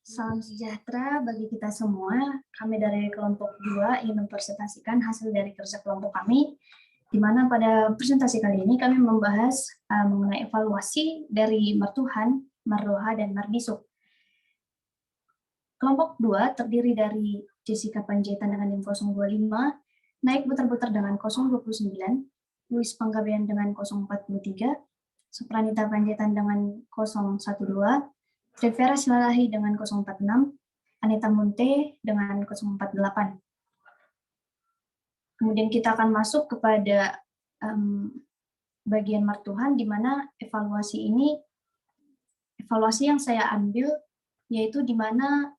Salam sejahtera bagi kita semua. Kami dari kelompok 2 ingin mempresentasikan hasil dari kerja kelompok kami, di mana pada presentasi kali ini kami membahas mengenai evaluasi dari Mertuhan, Marroha, dan Marbisuk. Kelompok 2 terdiri dari Jessica Panjaitan dengan NIM 025, Naik Butar-Butar dengan 029, Luis Panggabean dengan 043, Supranita Panjaitan dengan 012, Trivera Silalahi dengan 046, Anita Munte dengan 048. Kemudian kita akan masuk kepada bagian Martuhan, di mana evaluasi yang saya ambil, yaitu di mana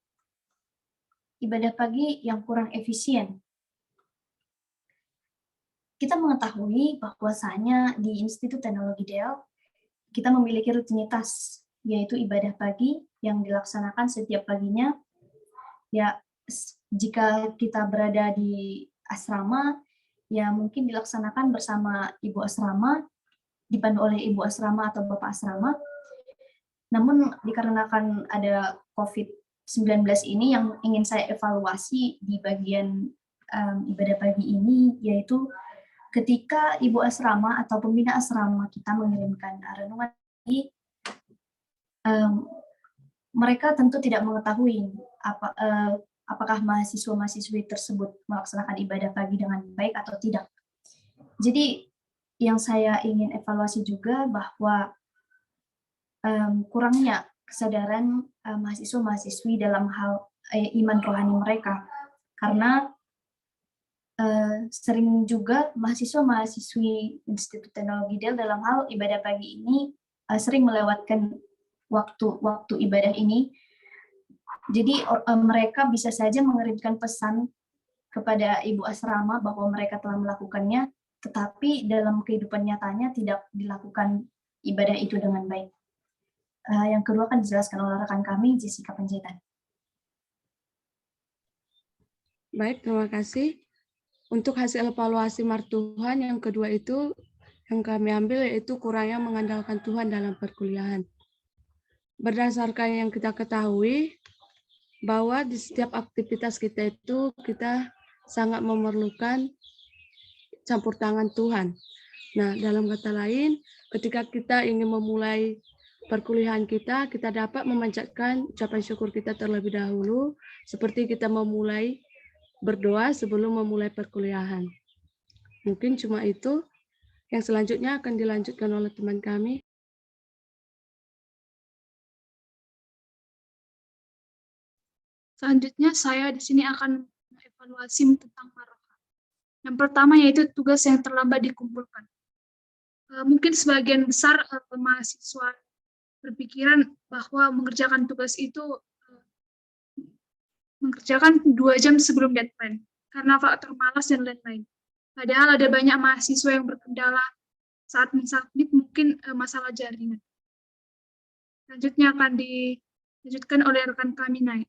ibadah pagi yang kurang efisien. Kita mengetahui bahwasanya di Institut Teknologi Del, kita memiliki rutinitas, yaitu ibadah pagi yang dilaksanakan setiap paginya. Ya, jika kita berada di asrama, ya mungkin dilaksanakan bersama ibu asrama, dipandu oleh ibu asrama atau bapak asrama. Namun dikarenakan ada COVID-19 ini, yang ingin saya evaluasi di bagian ibadah pagi ini, yaitu ketika ibu asrama atau pembina asrama kita mengirimkan renungan pagi, mereka tentu tidak mengetahui apakah mahasiswa-mahasiswi tersebut melaksanakan ibadah pagi dengan baik atau tidak. Jadi yang saya ingin evaluasi juga bahwa kurangnya kesadaran mahasiswa-mahasiswi dalam hal iman rohani mereka, karena sering juga mahasiswa-mahasiswi Institut Teknologi Del dalam hal ibadah pagi ini sering melewatkan waktu ibadah ini. Jadi mereka bisa saja mengirimkan pesan kepada ibu asrama bahwa mereka telah melakukannya, tetapi dalam kehidupan nyatanya tidak dilakukan ibadah itu dengan baik. Yang kedua akan dijelaskan oleh rekan kami, Jessica Panjaitan. Baik, terima kasih. Untuk hasil evaluasi Martuhan yang kedua itu, yang kami ambil yaitu kurangnya mengandalkan Tuhan dalam perkuliahan. Berdasarkan yang kita ketahui, bahwa di setiap aktivitas kita itu kita sangat memerlukan campur tangan Tuhan. Nah, dalam kata lain, ketika kita ingin memulai perkuliahan kita dapat memanjatkan ucapan syukur kita terlebih dahulu, seperti kita memulai berdoa sebelum memulai perkuliahan. Mungkin cuma itu. Yang selanjutnya akan dilanjutkan oleh teman kami. Selanjutnya saya di sini akan mengevaluasi tentang Marroha. Yang pertama yaitu tugas yang terlambat dikumpulkan. Mungkin sebagian besar mahasiswa berpikiran bahwa mengerjakan tugas itu mengerjakan 2 jam sebelum deadline karena faktor malas dan lain-lain. Padahal ada banyak mahasiswa yang berkendala saat mensubmit, mungkin masalah jaringan. Selanjutnya akan dilanjutkan oleh rekan kami, Naik.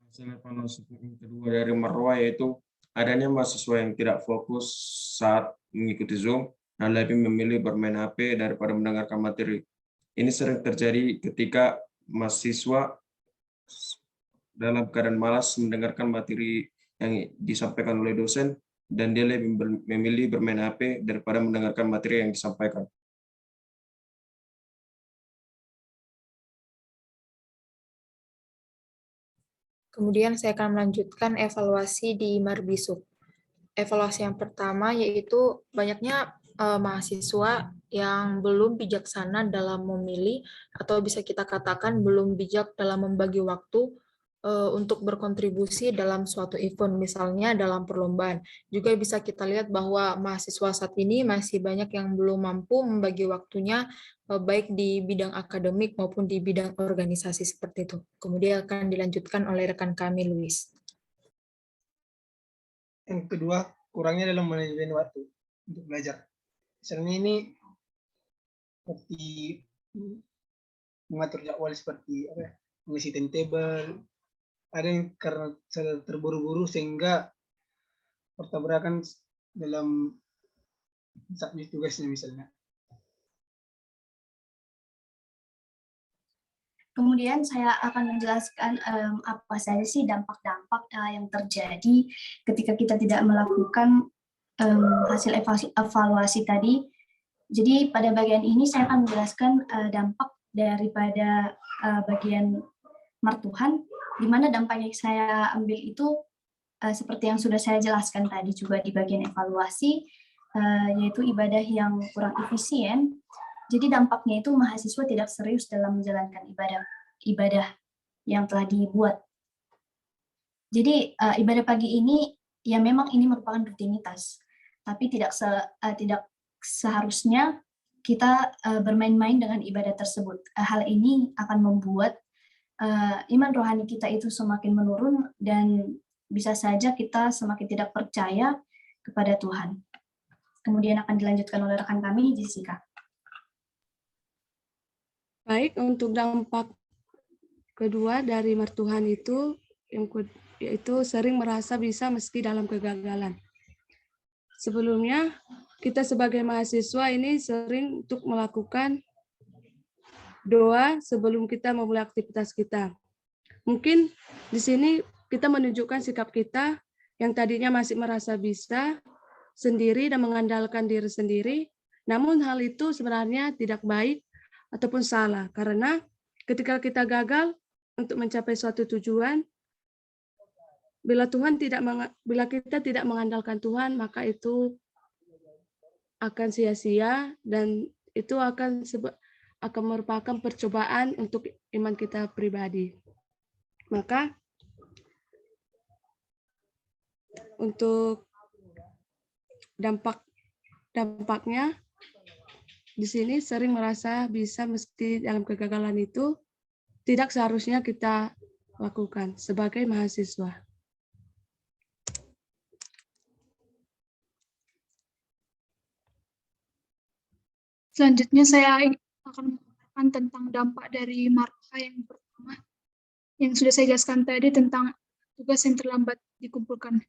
Hasil evaluasi kedua dari Marroha yaitu adanya mahasiswa yang tidak fokus saat mengikuti Zoom dan lebih memilih bermain HP daripada mendengarkan materi. Ini sering terjadi ketika mahasiswa dalam keadaan malas mendengarkan materi yang disampaikan oleh dosen, dan dia lebih memilih bermain HP daripada mendengarkan materi yang disampaikan. Kemudian saya akan melanjutkan evaluasi di Marbisuk. Evaluasi yang pertama yaitu banyaknya mahasiswa yang belum bijaksana dalam memilih, atau bisa kita katakan belum bijak dalam membagi waktu untuk berkontribusi dalam suatu event, misalnya dalam perlombaan. Juga bisa kita lihat bahwa mahasiswa saat ini masih banyak yang belum mampu membagi waktunya, baik di bidang akademik maupun di bidang organisasi seperti itu. Kemudian akan dilanjutkan oleh rekan kami, Luis. Yang kedua, kurangnya dalam manajemen waktu untuk belajar. Misalnya ini seperti mengatur jadwal, seperti mengisi timetable. Ada yang karena terburu-buru sehingga bertabrakan dalam submit tugasnya misalnya. Kemudian saya akan menjelaskan apa saja sih dampak-dampak yang terjadi ketika kita tidak melakukan hasil evaluasi tadi. Jadi pada bagian ini saya akan menjelaskan dampak daripada bagian martuhan, di mana dampak yang saya ambil itu seperti yang sudah saya jelaskan tadi juga di bagian evaluasi, yaitu ibadah yang kurang efisien. Jadi dampaknya itu mahasiswa tidak serius dalam menjalankan ibadah yang telah dibuat. Jadi ibadah pagi ini ya memang ini merupakan rutinitas, tapi tidak seharusnya kita bermain-main dengan ibadah tersebut. Hal ini akan membuat iman rohani kita itu semakin menurun dan bisa saja kita semakin tidak percaya kepada Tuhan. Kemudian akan dilanjutkan oleh rekan kami, Jessica. Baik, untuk dampak kedua dari martuhan itu, yaitu sering merasa bisa meski dalam kegagalan. Sebelumnya, kita sebagai mahasiswa ini sering untuk melakukan doa sebelum kita memulai aktivitas kita. Mungkin di sini kita menunjukkan sikap kita yang tadinya masih merasa bisa sendiri dan mengandalkan diri sendiri, namun hal itu sebenarnya tidak baik ataupun salah, karena ketika kita gagal untuk mencapai suatu tujuan, bila kita tidak mengandalkan Tuhan, maka itu akan sia-sia dan itu akan merupakan percobaan untuk iman kita pribadi. Maka untuk dampaknya di sini sering merasa bisa meski dalam kegagalan itu tidak seharusnya kita lakukan sebagai mahasiswa. Selanjutnya saya akan mengatakan tentang dampak dari marka yang pertama, yang sudah saya jelaskan tadi tentang tugas yang terlambat dikumpulkan.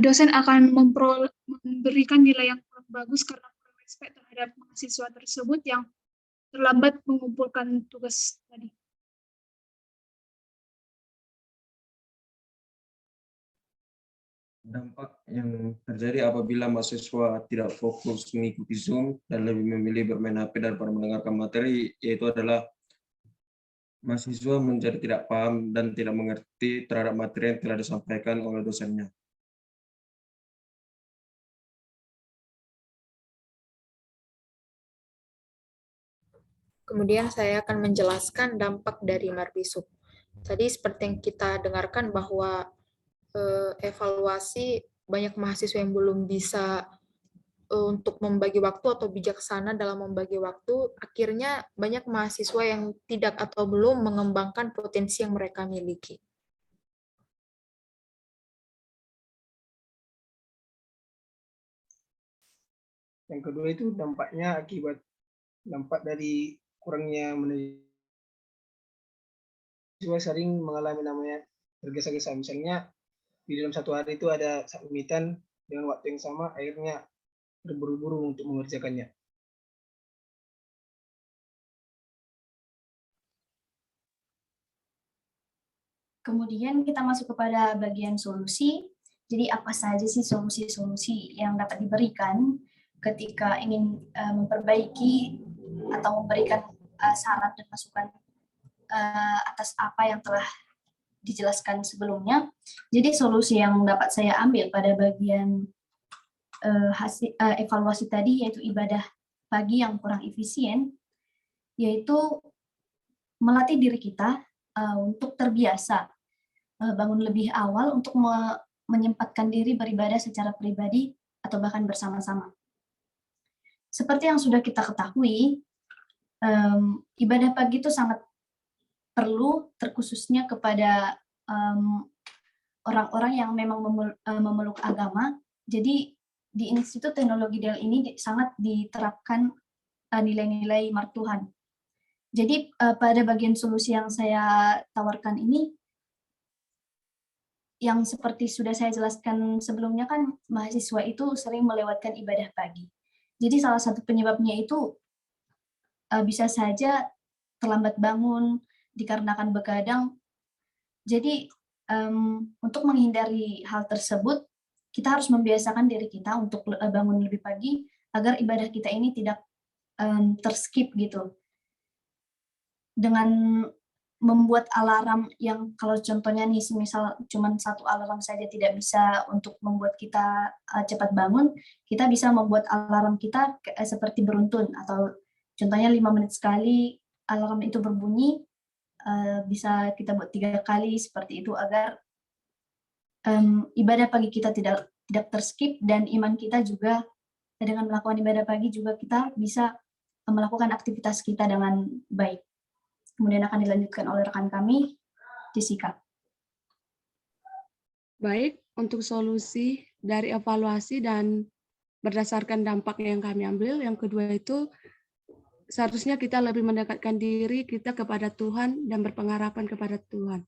Dosen akan memberikan nilai yang kurang bagus karena kurang respect terhadap mahasiswa tersebut yang terlambat mengumpulkan tugas tadi. Dampak yang terjadi apabila mahasiswa tidak fokus mengikuti Zoom dan lebih memilih bermain HP daripada mendengarkan materi, yaitu adalah mahasiswa menjadi tidak paham dan tidak mengerti terhadap materi yang telah disampaikan oleh dosennya. Kemudian saya akan menjelaskan dampak dari Marbisub. Tadi seperti yang kita dengarkan bahwa evaluasi banyak mahasiswa yang belum bisa untuk membagi waktu atau bijaksana dalam membagi waktu, akhirnya banyak mahasiswa yang tidak atau belum mengembangkan potensi yang mereka miliki. Yang kedua itu dampaknya akibat dampak dari kurangnya mahasiswa sering mengalami namanya tergesa-gesa. Misalnya di dalam satu hari itu ada submitan dengan waktu yang sama, akhirnya terburu-buru untuk mengerjakannya. Kemudian kita masuk kepada bagian solusi. Jadi apa saja sih solusi-solusi yang dapat diberikan ketika ingin memperbaiki atau memberikan saran dan masukan atas apa yang telah dijelaskan sebelumnya. Jadi solusi yang dapat saya ambil pada bagian hasil evaluasi tadi, yaitu ibadah pagi yang kurang efisien, yaitu melatih diri kita untuk terbiasa bangun lebih awal untuk menyempatkan diri beribadah secara pribadi atau bahkan bersama-sama. Seperti yang sudah kita ketahui, ibadah pagi itu sangat perlu, terkhususnya kepada orang-orang yang memang memeluk agama. Jadi di Institut Teknologi Del ini sangat diterapkan nilai-nilai martuhan. Jadi pada bagian solusi yang saya tawarkan ini, yang seperti sudah saya jelaskan sebelumnya kan, mahasiswa itu sering melewatkan ibadah pagi. Jadi salah satu penyebabnya itu bisa saja terlambat bangun, dikarenakan begadang. Jadi untuk menghindari hal tersebut, kita harus membiasakan diri kita untuk bangun lebih pagi agar ibadah kita ini tidak terskip gitu. Dengan membuat alarm yang kalau contohnya nih, misal cuma satu alarm saja tidak bisa untuk membuat kita cepat bangun, kita bisa membuat alarm kita seperti beruntun, atau contohnya 5 menit sekali alarm itu berbunyi, bisa kita buat 3 kali seperti itu agar ibadah pagi kita tidak terskip, dan iman kita juga dengan melakukan ibadah pagi juga kita bisa melakukan aktivitas kita dengan baik. Kemudian akan dilanjutkan oleh rekan kami, Jessica. Baik, untuk solusi dari evaluasi dan berdasarkan dampak yang kami ambil, yang kedua itu seharusnya kita lebih mendekatkan diri kita kepada Tuhan dan berpengharapan kepada Tuhan.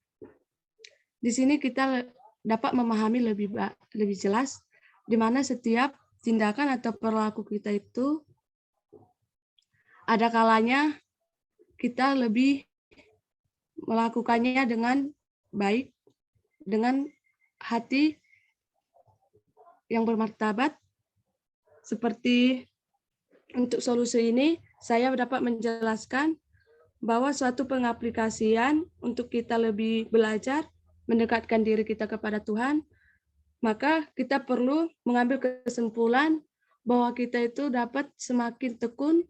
Di sini kita dapat memahami lebih jelas di mana setiap tindakan atau perilaku kita itu ada kalanya kita lebih melakukannya dengan baik, dengan hati yang bermartabat. Seperti untuk solusi ini, saya dapat menjelaskan bahwa suatu pengaplikasian untuk kita lebih belajar, mendekatkan diri kita kepada Tuhan, maka kita perlu mengambil kesimpulan bahwa kita itu dapat semakin tekun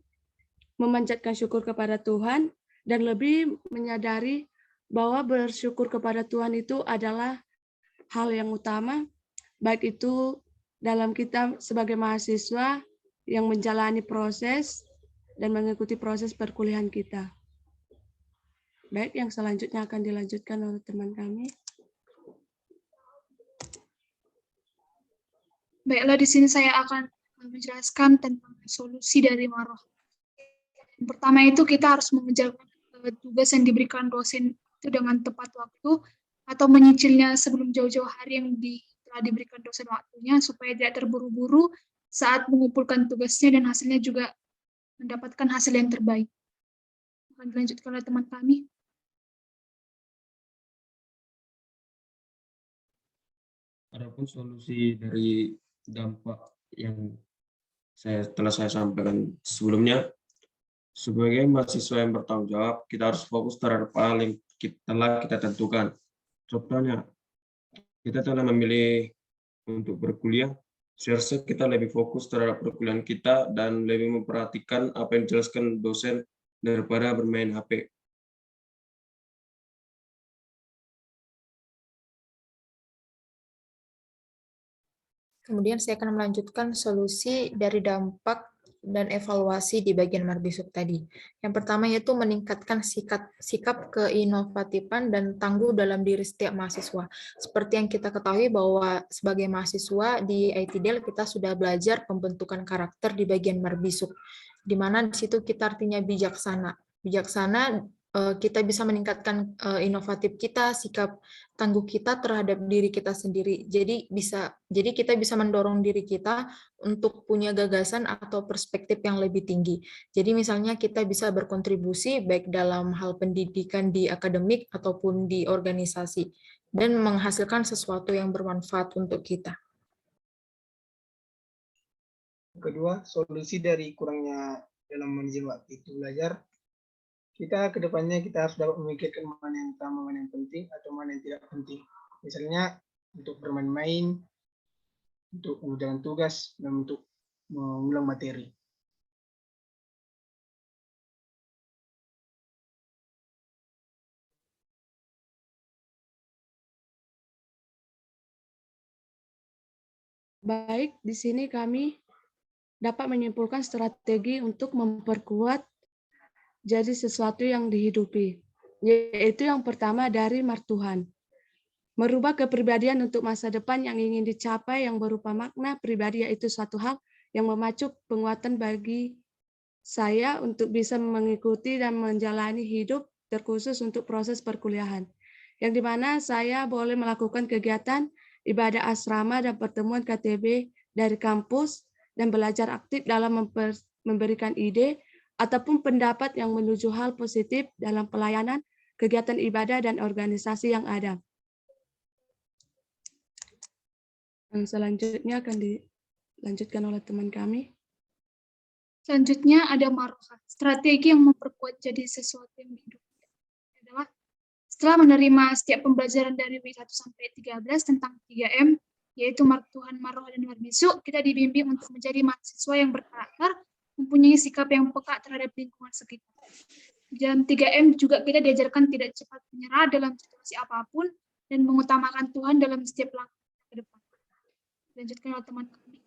memanjatkan syukur kepada Tuhan dan lebih menyadari bahwa bersyukur kepada Tuhan itu adalah hal yang utama, baik itu dalam kita sebagai mahasiswa yang menjalani proses dan mengikuti proses perkuliahan kita. Baik, yang selanjutnya akan dilanjutkan oleh teman kami. Baiklah, di sini saya akan menjelaskan tentang solusi dari marwah. Yang pertama itu kita harus mengerjakan tugas yang diberikan dosen itu dengan tepat waktu, atau menyicilnya sebelum jauh-jauh hari yang telah diberikan dosen waktunya, supaya tidak terburu-buru saat mengumpulkan tugasnya dan hasilnya juga mendapatkan hasil yang terbaik. Akan dilanjutkan oleh teman kami. Adapun solusi dari dampak yang telah saya sampaikan sebelumnya, sebagai mahasiswa yang bertanggung jawab, kita harus fokus terhadap hal yang telah kita tentukan. Contohnya, kita telah memilih untuk berkuliah, seharusnya kita lebih fokus terhadap perkuliahan kita dan lebih memperhatikan apa yang dijelaskan dosen daripada bermain HP. Kemudian saya akan melanjutkan solusi dari dampak dan evaluasi di bagian Marbisuk tadi. Yang pertama yaitu meningkatkan sikap keinovatifan dan tangguh dalam diri setiap mahasiswa. Seperti yang kita ketahui bahwa sebagai mahasiswa di ITDL kita sudah belajar pembentukan karakter di bagian Marbisuk, di mana di situ kita artinya bijaksana. Bijaksana kita bisa meningkatkan inovatif kita, sikap tangguh kita terhadap diri kita sendiri. Jadi kita bisa mendorong diri kita untuk punya gagasan atau perspektif yang lebih tinggi. Jadi misalnya kita bisa berkontribusi baik dalam hal pendidikan di akademik ataupun di organisasi dan menghasilkan sesuatu yang bermanfaat untuk kita. Kedua, solusi dari kurangnya dalam manajemen waktu itu belajar, kita kedepannya kita harus dapat memikirkan mana yang utama, mana yang penting, atau mana yang tidak penting. Misalnya untuk bermain-main, untuk mengerjakan tugas, dan untuk mengulang materi. Baik, di sini kami dapat menyimpulkan strategi untuk memperkuat jadi sesuatu yang dihidupi, yaitu yang pertama dari martuhan. Merubah kepribadian untuk masa depan yang ingin dicapai yang berupa makna pribadi, yaitu suatu hal yang memacu penguatan bagi saya untuk bisa mengikuti dan menjalani hidup terkhusus untuk proses perkuliahan, yang dimana saya boleh melakukan kegiatan ibadah asrama dan pertemuan KTB dari kampus dan belajar aktif dalam memberikan ide ataupun pendapat yang menuju hal positif dalam pelayanan kegiatan ibadah dan organisasi yang ada. Yang selanjutnya akan dilanjutkan oleh teman kami. Selanjutnya ada Maroha, strategi yang memperkuat jadi sesuatu yang hidup. Adalah setelah menerima setiap pembelajaran dari W1 sampai 13 tentang 3M, yaitu Tuhan, Maroha, dan Marbisuk, kita dibimbing untuk menjadi mahasiswa yang berkarakter, mempunyai sikap yang peka terhadap lingkungan sekitar. Di dalam 3M juga kita diajarkan tidak cepat menyerah dalam situasi apapun dan mengutamakan Tuhan dalam setiap langkah ke depan. Lanjutkan oleh teman kami.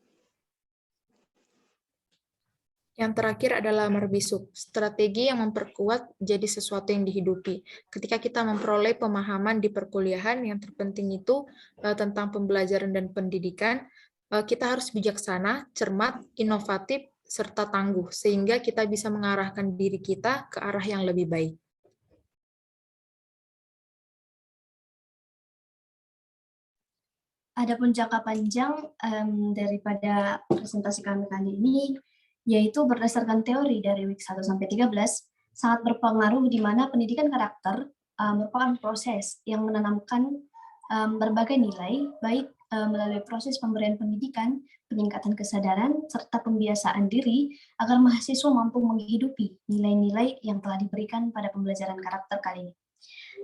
Yang terakhir adalah Marbisuk, strategi yang memperkuat jadi sesuatu yang dihidupi. Ketika kita memperoleh pemahaman di perkuliahan, yang terpenting itu tentang pembelajaran dan pendidikan, kita harus bijaksana, cermat, inovatif, serta tangguh, sehingga kita bisa mengarahkan diri kita ke arah yang lebih baik. Adapun jangka panjang daripada presentasi kami kali ini, yaitu berdasarkan teori dari week 1 sampai 13, sangat berpengaruh di mana pendidikan karakter merupakan proses yang menanamkan berbagai nilai, baik melalui proses pemberian pendidikan, peningkatan kesadaran, serta pembiasaan diri, agar mahasiswa mampu menghidupi nilai-nilai yang telah diberikan pada pembelajaran karakter kali ini.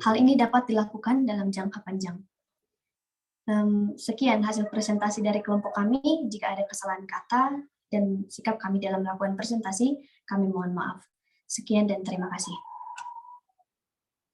Hal ini dapat dilakukan dalam jangka panjang. Sekian hasil presentasi dari kelompok kami. Jika ada kesalahan kata dan sikap kami dalam melakukan presentasi, kami mohon maaf. Sekian dan terima kasih.